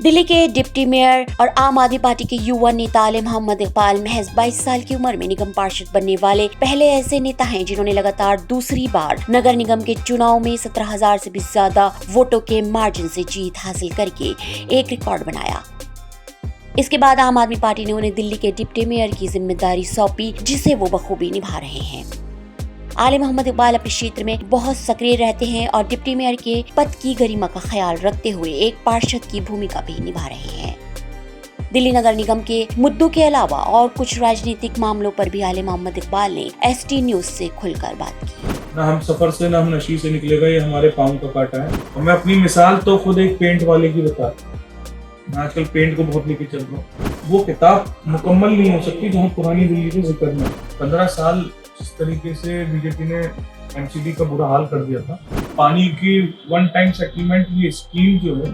दिल्ली के deputy mayor और आम आदमी पार्टी के युवा नेता आले मोहम्मद इकबाल महज 22 साल की उम्र में निगम पार्षद बनने वाले पहले ऐसे नेता हैं जिन्होंने लगातार दूसरी बार नगर निगम के चुनाव में 17,000 से भी ज्यादा वोटों के मार्जिन से जीत हासिल करके एक रिकॉर्ड बनाया। इसके बाद आम आदमी पार्टी ने उन्हें दिल्ली के डिप्टी मेयर की जिम्मेदारी सौंपी, जिसे वो बखूबी निभा रहे हैं। आले मोहम्मद इकबाल अपने क्षेत्र में बहुत सक्रिय रहते हैं और डिप्टी मेयर के पद की गरिमा का ख्याल रखते हुए एक पार्षद की भूमिका भी निभा रहे हैं। दिल्ली नगर निगम के मुद्दों के अलावा और कुछ राजनीतिक मामलों पर भी आले मोहम्मद इकबाल ने एसटी न्यूज से खुलकर बात की। ना हम सफर से ना हम नशी से निकलेगा, ये हमारे पाँव का काटा है। और मैं अपनी मिसाल तो खुद एक पेंट वाले की बताता हूँ। मैं आजकल पेंट को बहुत लेके चल रहा हूँ। वो किताब मुकम्मल नहीं हो सकती जहाँ पुरानी दिल्ली के जिक्र में 15 साल जिस तरीके से बीजेपी ने एमसीडी का बुरा हाल कर दिया था, पानी की वन टाइम सेटलमेंट ये स्कीम जो है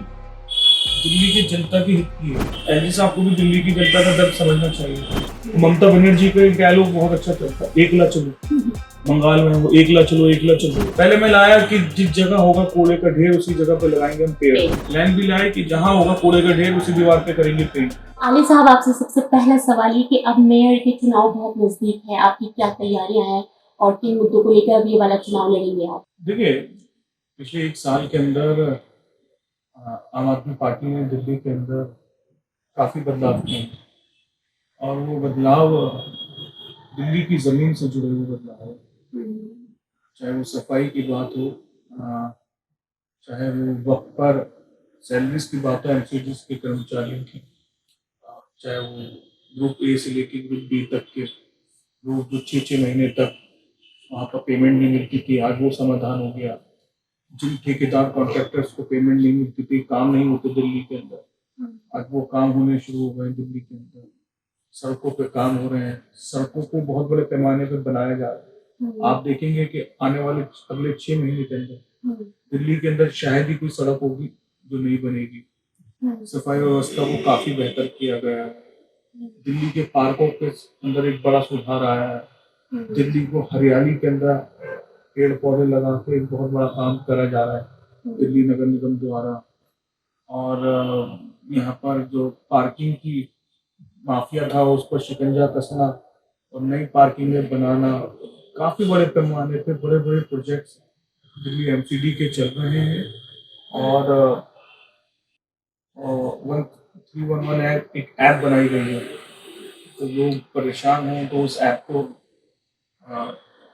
दिल्ली की जनता की हित की है। एलजी साहब को भी दिल्ली की जनता का दर्द समझना चाहिए। ममता बनर्जी का डायलॉग बहुत अच्छा चलता है, एकला चलो। बंगाल में वो एकला चलो एकला चलो। पहले मैं लाया कि जिस जगह होगा कूड़े का ढेर उसी जगह पे लगाएंगे हम पेड़। लैंड भी लाए कि जहाँ होगा कूड़े का ढेर उसी दीवार पे करेंगे पेड़। आले साहब, आपसे सबसे पहला सवाल ये कि अब मेयर के चुनाव बहुत नजदीक है, आपकी क्या तैयारियां हैं और किन मुद्दों को लेकर अब ये वाला चुनाव लड़ेंगे आप? देखिए, पिछले 1 साल के अंदर आम आदमी पार्टी ने दिल्ली के अंदर काफी बदलाव किए और वो बदलाव दिल्ली की जमीन से जुड़े हुए बदलाव है। चाहे वो सफाई की बात हो, चाहे वो वक्त पर सैलरीज की बात हो एमसीडीज के कर्मचारियों की, चाहे वो ग्रुप ए से लेके ग्रुप बी तक के लोग जो 6-6 महीने तक वहाँ पर पेमेंट नहीं मिलती थी, आज वो समाधान हो गया। जिन ठेकेदार कॉन्ट्रैक्टर्स को पेमेंट नहीं मिलती थी, काम नहीं होते दिल्ली के अंदर, आज वो काम होने शुरू हो गए दिल्ली के अंदर। सड़कों पे काम हो रहे हैं, सड़कों को बहुत बड़े पैमाने पर बनाया जा रहा है। आप देखेंगे कि आने वाले अगले 6 महीने के अंदर दिल्ली के अंदर शायद ही कोई सड़क होगी जो नहीं बनेगी। सफाई व्यवस्था को काफी बेहतर किया गया है। दिल्ली के पार्कों के अंदर एक बड़ा सुधार आया है। दिल्ली को हरियाली के अंदर पेड़ पौधे लगा के एक बहुत बड़ा काम करा जा रहा है दिल्ली नगर निगम द्वारा। और यहाँ पर जो पार्किंग की माफिया था उस पर शिकंजा कसना और नई पार्किंग बनाना, काफी बड़े पैमाने पे बड़े बड़े प्रोजेक्ट्स दिल्ली एमसीडी के चल रहे हैं। और 1311 एक ऐप बनाई गई है, तो लोग परेशान हैं तो उस ऐप को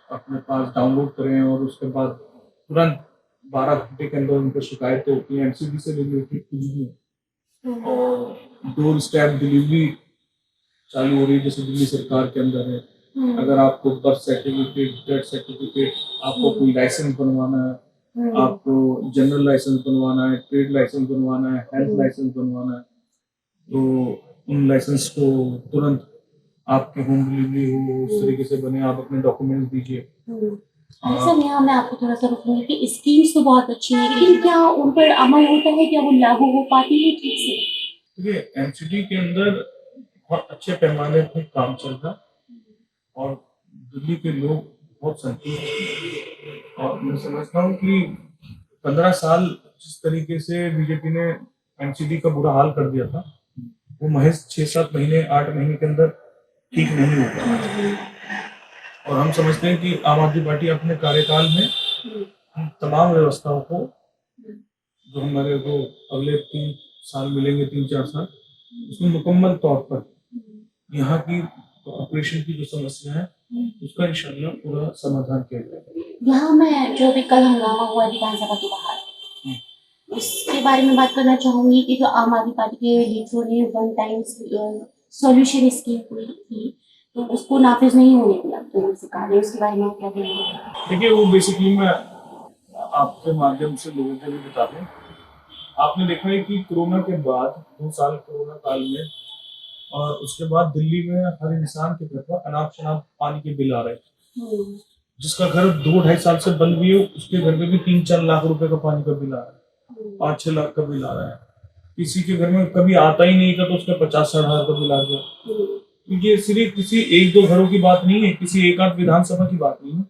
अपने पास डाउनलोड करें और उसके बाद तुरंत 12 घंटे के अंदर उनको शिकायतें होती हैं। एमसीडी से रिलेटेड कुछ भी और डोर स्टेप डिलीवरी चालू हो रही है जैसे दिल्ली सरकार के अंदर है। अगर आपको बर्थ सर्टिफिकेट, डेथ सर्टिफिकेट, आपको कोई लाइसेंस बनवाना है, आपको जनरल लाइसेंस बनवाना है, ट्रेड लाइसेंस बनवाना है, हेल्थ लाइसेंस बनवाना है, तो उन लाइसेंस को तुरंत आपके होम डिलीवरी हो उस तरीके से बने, आप अपने डॉक्यूमेंट्स दीजिए। सर, यहाँ मैं आपको थोड़ा सा रोकूंगी कि स्कीम्स तो बहुत अच्छी है, लेकिन क्या उन पर अमल होता है, क्या वो लागू हो पाती है ठीक से? देखिए, एमसीडी के अंदर बहुत अच्छे पैमाने पर काम चल रहा और दिल्ली के लोग बहुत संतुष्ट। और मैं समझता हूँ कि 15 साल जिस तरीके से बीजेपी ने एमसीडी का बुरा हाल कर दिया था, वो महज 6-7 महीने 8 महीने के अंदर ठीक नहीं हो पाया। और हम समझते हैं कि आम आदमी पार्टी अपने कार्यकाल में तमाम व्यवस्थाओं को, जो हमारे को अगले 3 साल मिलेंगे, 3-4 साल, उसमें मुकम्मल तौर पर यहाँ की ऑपरेशन की जो समस्या है उसका इंशाल्लाह पूरा समाधान किया जाएगा। यहाँ मैं जो भी कल हंगामा हुआ विधानसभा के बाहर, उसके बारे में बात करना चाहूंगी कि जो आम आदमी पार्टी के लीडरों ने वन टाइम सॉल्यूशन स्कीम कोई थी तो उसको नाफिज नहीं होने दिया तो सरकार ने, उसके बारे में क्या कहना? देखिए, वो बेसिकली मैं आपके माध्यम से लोगों को भी बता दूं, आपने देखा है कि कोरोना के बाद 2 साल कोरोना काल में और उसके बाद दिल्ली में हर इंसान के घर पर अनाप शनाप पानी के बिल आ रहे हैं। जिसका घर 2-2.5 साल से बंद भी हो उसके घर में भी 3-4 लाख रुपए का पानी का बिल आ रहा है, 5-6 लाख का बिल आ रहा है। किसी के घर में कभी आता ही नहीं था तो उसका 50-60 हजार का बिल आ गया। ये सिर्फ किसी 1-2 घरों की बात नहीं है, किसी एक आध विधानसभा की बात नहीं है,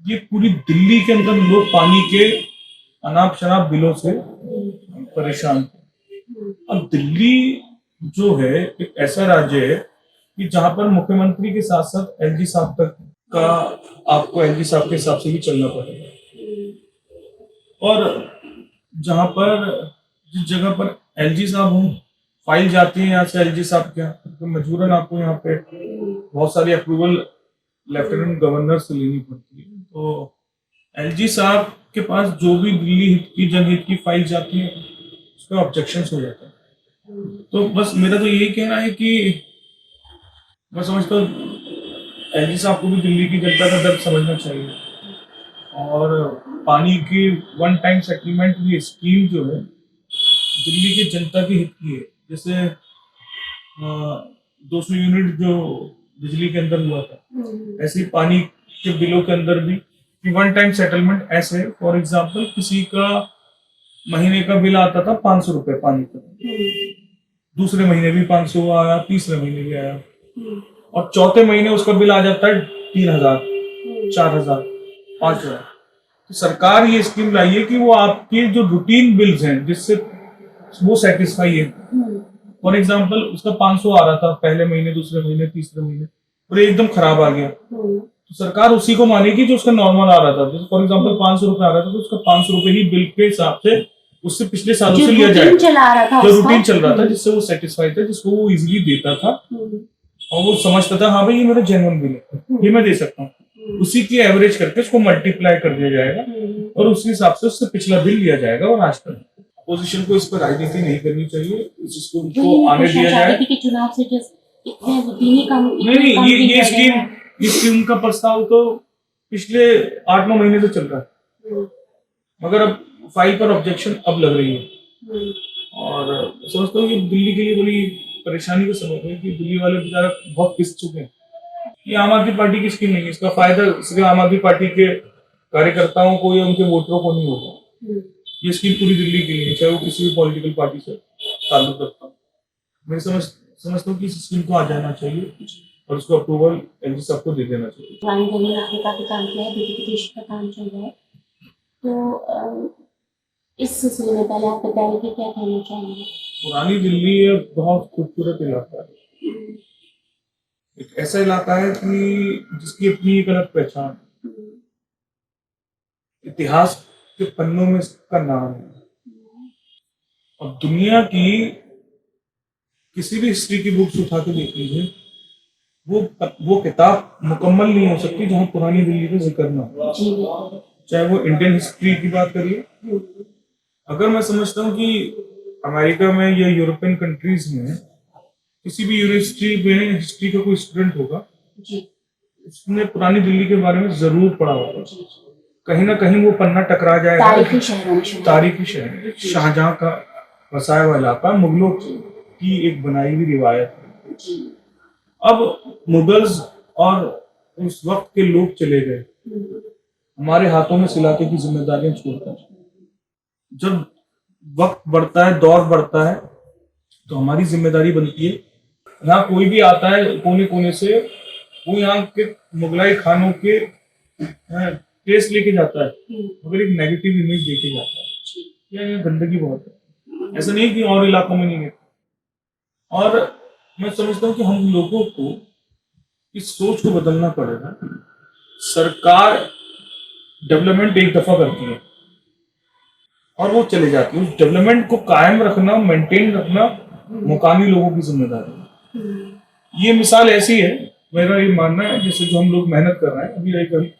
ये पूरी दिल्ली के अंदर लोग पानी के अनाप शनाप बिलों से परेशान थे। अब दिल्ली जो है एक ऐसा राज्य है कि जहां पर मुख्यमंत्री के साथ साथ एलजी साहब तक का आपको एलजी साहब के हिसाब से भी चलना पड़ेगा। और जहां पर जिस जगह पर एलजी साहब हों, फाइल जाती है यहाँ से एलजी साहब के यहाँ, तो मजबूरन आपको यहाँ पे बहुत सारी अप्रूवल लेफ्टिनेंट गवर्नर से लेनी पड़ती है। तो एलजी साहब के पास जो भी दिल्ली हित की जनहित की फाइल जाती है उस पर ऑब्जेक्शन हो जाता है। तो बस मेरा तो यही कहना है कि मैं समझता हूँ एलजी साहब को भी दिल्ली की जनता का दर्द समझना चाहिए। और पानी की वन टाइम सेटलमेंट की स्कीम जो है दिल्ली की जनता के हित की है। जैसे 200 यूनिट जो बिजली के अंदर हुआ था, ऐसे ही पानी के बिलों के अंदर भी वन टाइम सेटलमेंट ऐसे। फॉर एग्जांपल किसी का महीने का बिल आता था 500 रुपए पानी का, दूसरे महीने भी 500 आया, तीसरे महीने भी आया, और चौथे महीने उसका बिल आ जाता है 3000, 4000, 5000। तो सरकार ये स्कीम लाई है कि वो आपके जो रूटीन बिल्स हैं जिससे वो सेटिस्फाई है। फॉर एग्जांपल उसका 500 आ रहा था पहले महीने, दूसरे महीने, तीसरे महीने, और एकदम खराब आ गया, तो सरकार उसी को मानेगी जो उसका नॉर्मल आ रहा था। जैसे फॉर एग्जांपल 500 रुपए आ रहा था तो उसका 500 रुपए ही बिल के हिसाब से उससे पिछले सालों से लिया जाएगा, जो रूटीन चल रहा था जिससे वो सेटिस्फाई था, जिसको वो इजीली देता था और वो समझता था हाँ भाई ये मेरा जेन्युइन बिल है, ये मैं दे सकता हूँ। उसी की एवरेज करके उसको मल्टीप्लाई कर दिया जाएगा और उसी हिसाब से उससे पिछला बिल लिया जाएगा। और आज तक अपोजिशन को इस पर राजनीति नहीं करनी चाहिए, इसको उनको आने दिया जाए। चुनाव से इतने रूटीन काम नहीं, ये स्कीम का प्रस्ताव तो पिछले 8-9 महीने से चल रहा है, मगर अब फाइल पर ऑब्जेक्शन अब लग रही है। और समझता हूँ कि दिल्ली के लिए बड़ी परेशानी का सबब है कि दिल्ली वाले बेचारा बहुत पिस चुके हैं। ये आम आदमी पार्टी की स्कीम नहीं है, इसका फायदा सिर्फ आम आदमी पार्टी के कार्यकर्ताओं को या उनके वोटरों को नहीं होगा। ये स्कीम पूरी दिल्ली के लिए, चाहे वो किसी भी पॉलिटिकल पार्टी से ताल्लुक रखता हो। मैं समझता हूँ कि इस स्कीम को आ जाना चाहिए और उसको अप्रूवल एलजी साहब को दे देना चाहिए। पुरानी दिल्ली में आपने काफी काम किया है, ब्यूटिफिकेशन का काम चल रहा है, तो इस सिलसिले में पहले आप बताइए कि क्या कहना चाहेंगे। पुरानी दिल्ली एक बहुत खूबसूरत इलाका है, एक ऐसा इलाका है कि जिसकी अपनी एक अलग पहचान है, इतिहास के पन्नों में इसका नाम है। और दुनिया की किसी भी हिस्ट्री की बुक्स उठा के देख लीजिए, वो किताब मुकम्मल नहीं हो सकती जहां पुरानी दिल्ली का जिक्र ना हो। चाहे वो इंडियन हिस्ट्री की बात करिए, अगर मैं समझता हूँ कि अमेरिका में या यूरोपियन कंट्रीज में किसी भी यूनिवर्सिटी में हिस्ट्री का कोई स्टूडेंट होगा, उसने पुरानी दिल्ली के बारे में जरूर पढ़ा होगा। कहीं ना कहीं वो पन्ना टकरा जाएगा। तारीखी शहर शाहजहां का बसाया हुआ इलाका, मुगलों की एक बनाई हुई रिवायत है। अब मुगल्स और उस वक्त के लोग चले गए, हमारे हाथों में इस इलाके की जिम्मेदारियां छोड़कर। जब वक्त बढ़ता है, दौर बढ़ता है, तो हमारी जिम्मेदारी बनती है। यहाँ कोई भी आता है कोने कोने से, वो यहाँ के मुगलाई खानों के टेस्ट लेके जाता है, मगर एक नेगेटिव इमेज देके जाता है। यहाँ गंदगी बहुत है, ऐसा नहीं कि और इलाकों में नहीं है। और मैं समझता हूँ कि हम लोगों को इस सोच को बदलना पड़ेगा। सरकार डेवलपमेंट एक दफा करती है और वो चले जाती है, उस डेवलपमेंट को कायम रखना, मेंटेन रखना मुकामी लोगों की जिम्मेदारी है। ये मिसाल ऐसी है, मेरा ये मानना है, जैसे जो हम लोग मेहनत कर रहे हैं अभी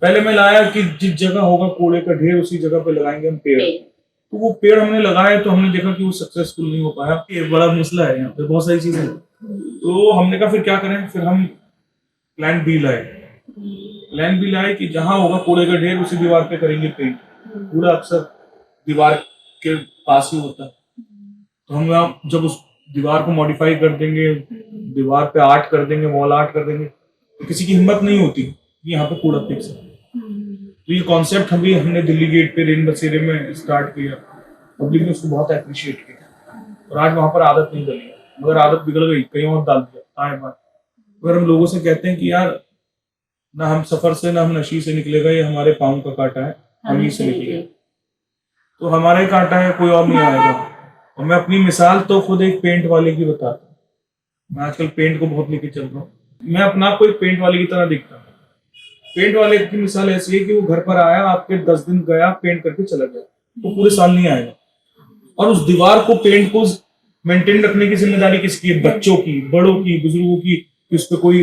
पहले मैं लाया कि जिस जगह होगा कूड़े का ढेर उसी जगह पे लगाएंगे हम पेड़। तो वो पेड़ हमने लगाए तो हमने देखा कि वो सक्सेसफुल नहीं हो पाया। ये बड़ा मसला है, यहाँ पे बहुत सारी चीजें हैं। तो हमने कहा फिर क्या करें, फिर हम प्लान बी लाए कि जहां होगा कूड़े का ढेर उसी दीवार पे करेंगे पेंट। कूड़ा अक्सर दीवार के पास ही होता है, तो हम जब उस दीवार को मॉडिफाई कर देंगे, दीवार पे आर्ट कर देंगे, वॉल आर्ट कर देंगे, तो किसी की हिम्मत नहीं होती कि यहाँ पे कूड़ा फेंक सके। तो ये कॉन्सेप्ट हमने दिल्ली गेट पे रेन बसेरे में स्टार्ट किया, पब्लिक ने उसको बहुत अप्रिशिएट किया और आज वहां पर आदत नहीं डली, मगर आदत बिगड़ गई, कहीं और डाल दिया आए बात। अगर हम लोगों से कहते हैं कि यार ना हम सफर से ना हम नशी से निकलेगा, ये हमारे पाँव का कांटा है, हम ही से निकलेगा, तो हमारा ही कांटा है, कोई और नहीं आएगा। और मैं अपनी मिसाल तो खुद एक पेंट वाले की बताता हूँ। मैं आजकल पेंट को बहुत लेके चल रहा हूँ। मैं अपने आप को एक पेंट वाले की तरह दिखता हूँ। पेंट वाले की मिसाल ऐसी है कि वो घर पर आया, आपके 10 दिन गया, पेंट करके चला गया, तो पूरे साल नहीं आएगा। और उस दीवार को, पेंट को मेंटेन रखने की जिम्मेदारी किसकी है? बच्चों की, बड़ों की, बुजुर्गों की। कि उस पर कोई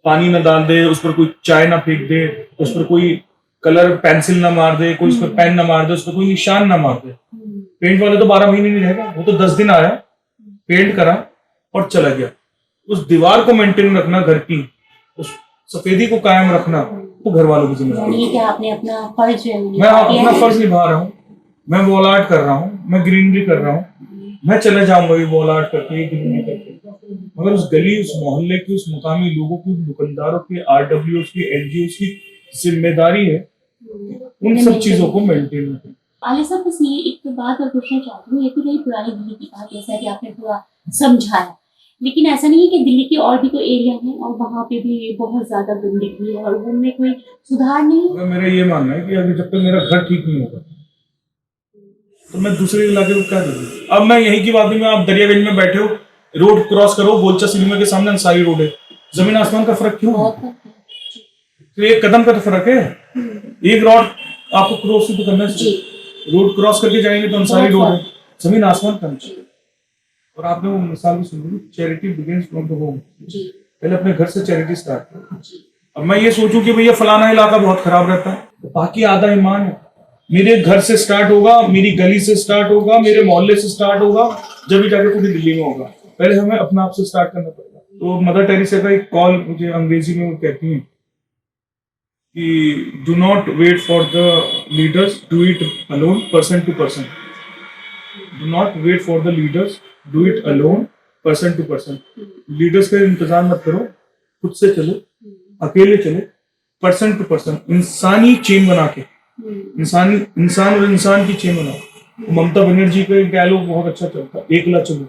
पानी ना डाल दे, उस पर कोई चाय ना फेंक दे, उस पर कोई कलर पेंसिल ना मार दे, कोई उस पर पेन ना मार दे, उस पर कोई निशान ना मार दे। पेंट वाले तो 12 महीने नहीं रहेगा, वो तो 10 दिन आया, पेंट करा और चला गया। उस दीवार को मेंटेन रखना, घर की उस सफेदी को कायम रखना, वो घर वालों की जिम्मेदारी है। यानी कि आपने अपना फर्ज जो है वो मैं निभा दिया अपना है। फर्ज निभा रहा हूँ। मैं वॉल आर्ट कर रहा हूँ, मैं ग्रीनरी कर रहा हूँ, मैं चले जाऊंगा ये वॉल आर्ट करके, ये ग्रीनरी करके। मगर उस गली, उस मोहल्ले की, उस मुकामी लोगों की, दुकानदारों की, आरडब्ल्यूएस की, एनजीओ की जिम्मेदारी है उन सब चीजों को मेंटेन रखें। आलिया साहब, बस ये एक बात और पूछना चाहती हूँ। ये तो रही पुरानी दिल्ली की बात, जैसा कि आपने पूरा समझाया, लेकिन ऐसा नहीं है कि दिल्ली के और भी कोई एरिया है और वहाँ पे भी बहुत ज्यादा गंदगी है और उनमें कोई सुधार नहीं है? मेरा ये मानना है कि अभी जब तक मेरा घर ठीक नहीं होगा तो मैं दूसरे इलाके को क्या करूँ। अब मैं यहीं की बात नहीं, मैं आप दरियागंज में बैठे हो, रोड क्रॉस करो, गोलचा सिनेमा के सामने अंसारी रोड है, जमीन आसमान का फर्क क्यों? बहुत फर्क है। तो एक कदम का तो फर्क है। एक रोड आपको क्रॉस तो करना चाहिए, रोड क्रॉस करके जाएंगे तो अंसारी रोड है, जमीन आसमान का अंतर। और आपने वो मिसाल भी सुनी, charity begins from the home. पहले अपने घर से चैरिटी स्टार्ट करो। अब मैं ये सोचूं कि भैया फलाना इलाका बहुत खराब रहता है, तो बाकी आधा ईमान है। मेरे घर से स्टार्ट होगा, मेरी गली से स्टार्ट होगा, मेरे मोहल्ले से स्टार्ट होगा, जब भी जाके पूरी दिल्ली में होगा। पहले हमें अपना आप से स्टार्ट करना पड़ेगा। तो मदर टेरेसा का एक कॉल मुझे अंग्रेजी में वो कहती हैं कि do not wait for the leaders, do it alone, person to person. Do not wait for the leaders, do it alone, person to person. Leaders का इंतजार मत करो, खुद से चलो, अकेले चलो, पर्सन टू पर्सन, इंसानी चेन बना के, इंसान और इंसान की चेन बनाओ। ममता बनर्जी का एक डायलॉग बहुत अच्छा चलता है, एकला चलो,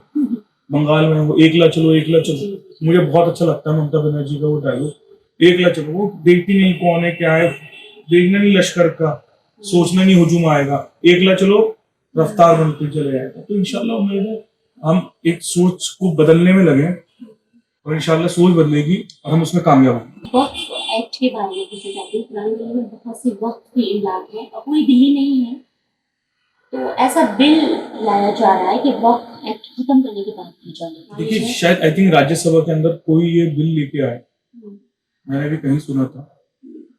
बंगाल में वो एकला चलो, एकला चलो। मुझे बहुत अच्छा लगता है ममता बनर्जी का वो डायलॉग, एकला चलो। वो देखती नहीं कौन है क्या है, देखना नहीं लश्कर का, सोचना नहीं हुजूम आएगा, एकला चलो, रफ्तार बनते चले जाएगा। तो इंशाल्लाह उम्मीद है हम एक सोच को बदलने में लगे और इंशाल्लाह सोच बदलेगी और हम उसमें कामयाब होंगे। वक्फ एक्ट के बारे में पूछना चाहती हूँ। पुरानी दिल्ली में बहुत से वक्फ के इलाके हैं और पूरी दिल्ली नहीं है, तो ऐसा बिल लाया जा रहा है कि वक्फ एक्ट खत्म करने की बात की जा रही है। देखिए, शायद आई थिंक राज्यसभा के अंदर कोई ये बिल लेके आए, मैंने भी कहीं सुना था,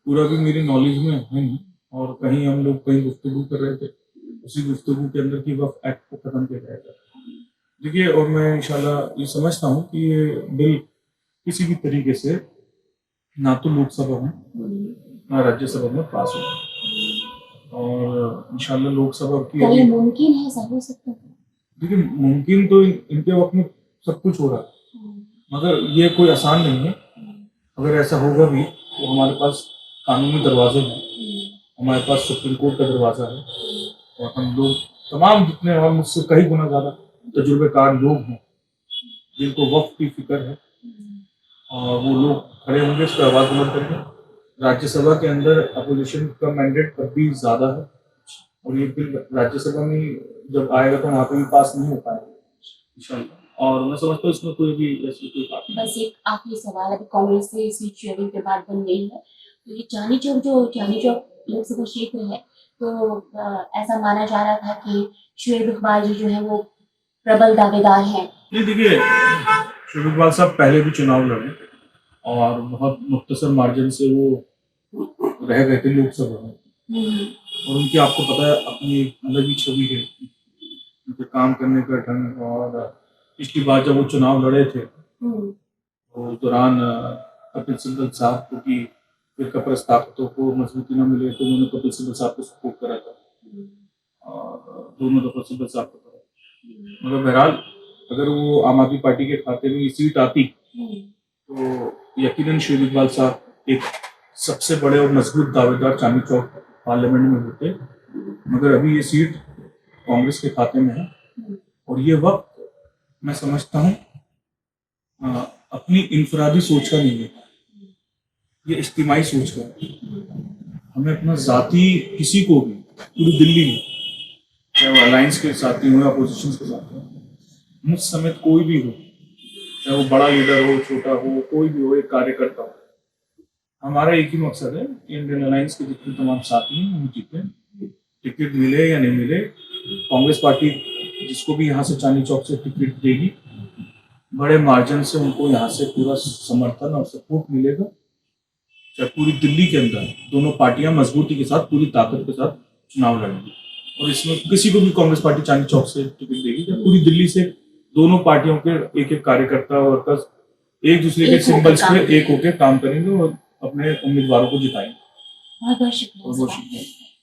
पूरा भी मेरी नॉलेज में है नहीं। और कहीं हम लोग कहीं गुफ्तगू कर रहे थे, उसी गुफ्तगू के अंदर की वक्फ एक्ट को खत्म किया जाएगा। देखिए, और मैं इंशाल्लाह ये समझता हूँ कि ये बिल किसी भी तरीके से ना तो लोकसभा में ना राज्यसभा में पास हो, और इंशाल्लाह लोकसभा की क्या ये मुमकिन है, ऐसा हो सकता है? देखिए, मुमकिन तो इनके वक्त में सब कुछ हो रहा है, मगर ये कोई आसान नहीं है। अगर ऐसा होगा भी तो हमारे पास कानूनी दरवाजे हैं, हमारे पास सुप्रीम कोर्ट का दरवाजा है, और हम लोग तमाम जितने और मुझसे कई गुना ज़्यादा तजुर्बेकार लोग हैं जिनको वक्त की फिक्र है, और वो लोग खड़े होंगे, इस पर आवाज़ बुलंद करेंगे। राज्यसभा के अंदर अपोजिशन का मैंडेट काफ़ी ज़्यादा है, और ये बिल राज्यसभा में जब आएगा तो वहाँ पे भी पास नहीं हो पाएगा इंशाल्लाह। और मैं समझता हूँ इसमें कोई भी ऐसी कोई बात नहीं। बस एक आखिरी सवाल, अभी कांग्रेस से सीट शेयरिंग पे बात बन गई है, तो ये चांदनी चौक लोकसभा क्षेत्र है, तो ऐसा माना जा रहा था कि शुएब इकबाल जी जो है वो प्रबल दावेदार हैं। नहीं, देखिए, शुएब इकबाल साहब पहले भी चुनाव लड़े और बहुत मुख्तसर मार्जिन से वो रह गए थे लोकसभा में, और उनकी आपको पता है अपनी अलग ही छवि है, उनके काम करने का ढंग। और पिछली बार जब वो चुनाव लड़े थे तो उस दौरान कपिल सिब्बल साहब को की फिर ताकतों को मजबूती न मिले तो उन्होंने कपिल सिब्बल साहब को सपोर्ट करा था, और दोनों दफा सिब्बल साहब को करा। मगर बहरहाल अगर वो आम आदमी पार्टी के खाते में ये सीट आती तो यकीनन शुएब इकबाल साहब एक सबसे बड़े और मजबूत दावेदार चांदनी चौक पार्लियामेंट में होते, मगर अभी ये सीट कांग्रेस के खाते में है। और ये वक्त मैं समझता हूँ अपनी इनफरादी सोच का नहीं है, ये इज्तिमाई सोच का है। हमें अपना जाती किसी को भी पूरी दिल्ली में चाहे वो अलायंस के साथी हो या अपोजिशन के साथी हो, मुझ समेत कोई भी हो, चाहे वो बड़ा लीडर हो, छोटा हो, कोई भी हो, एक कार्यकर्ता हो, हमारा एक ही मकसद है कि इंडियन अलायंस के जितने तमाम साथी हैं वो जीते। टिकट मिले या नहीं मिले, कांग्रेस पार्टी जिसको भी यहाँ से चांदनी चौक से टिकट देगी, बड़े मार्जिन से उनको यहाँ से पूरा समर्थन और सपोर्ट मिलेगा। चाहे पूरी दिल्ली के अंदर दोनों पार्टियां मजबूती के साथ, पूरी ताकत के साथ चुनाव लड़ेंगी, और इसमें किसी को भी कांग्रेस पार्टी चांदनी चौक से टिकट देगी, या पूरी दिल्ली से दोनों पार्टियों के एक एक कार्यकर्ता वर्कर्स एक दूसरे के सिंबल्स पे एक होकर काम करेंगे और अपने उम्मीदवारों को जिताएंगे। बहुत बहुत और वो शुक्रिया।